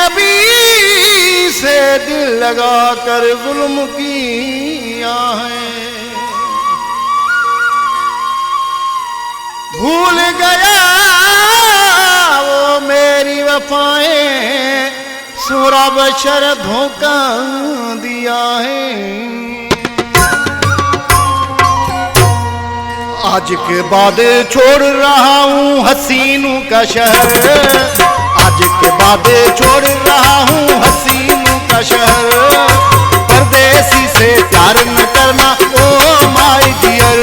नबी से दिल लगा कर जुल्म किया है। भूल गया वो मेरी वफाएं, सोहराब शर धोखा दिया है। आज के बाद छोड़ रहा हूँ हसीनों का शहर, आज के बाद छोड़ रहा हूँ हसीनों का शहर। परदेसी से प्यार न करना ओ माय डियर,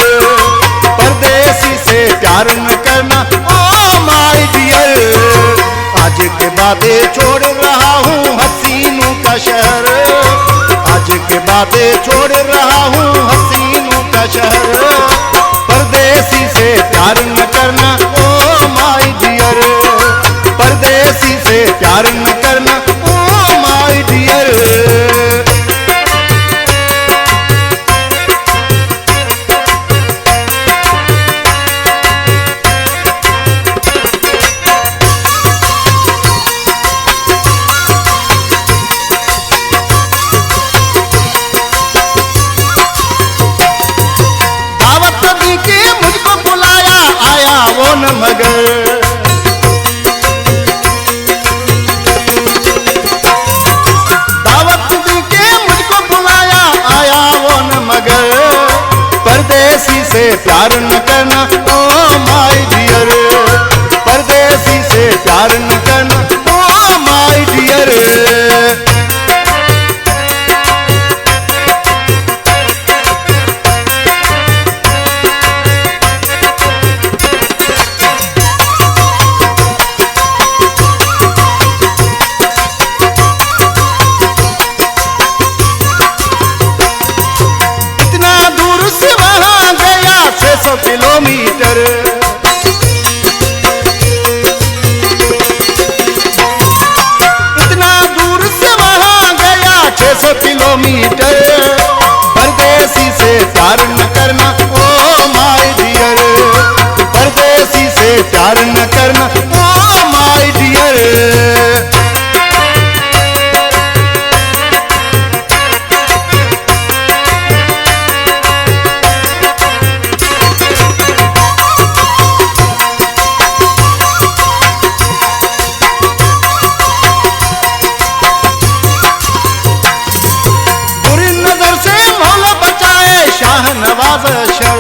परदेसी से प्यार न करना ओ माय डियर। आज के बाद छोड़ रहा हूँ हसीनों का शहर, आज के बाद छोड़ रहा हूँ हसीनों का शहर। परदेसी से प्यार न करना ओ माय डियर, परदेसी से प्यार न करना ओ माय डियर। मगर दावत दी के मुझको बुलाया आया वो न मगर। परदेसी से प्यार न करना ओ माय डियर, परदेसी से प्यार न करना ओ माय डियर। किलोमीटर इतना दूर से वहां गया 600 किलोमीटर। परदेसी से प्यार न करना ओ माय डियर, परदेसी से प्यार न करना ओ माय डियर। नवाज शर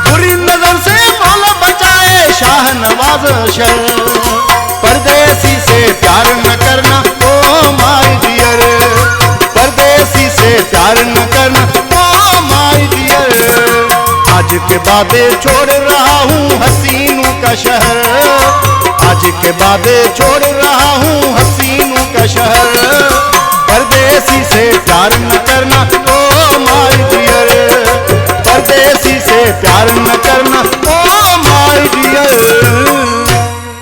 बुरी नजर से मौला बचाए शाह नवाज शर। परदेसी से प्यार न करना ओ माय डियर, परदेसी से प्यार न करना ओ माय डियर। आज के बाद छोड़ रहा हूँ हसीनों का शहर, आज के बाद छोड़ रहा हूँ हसीनों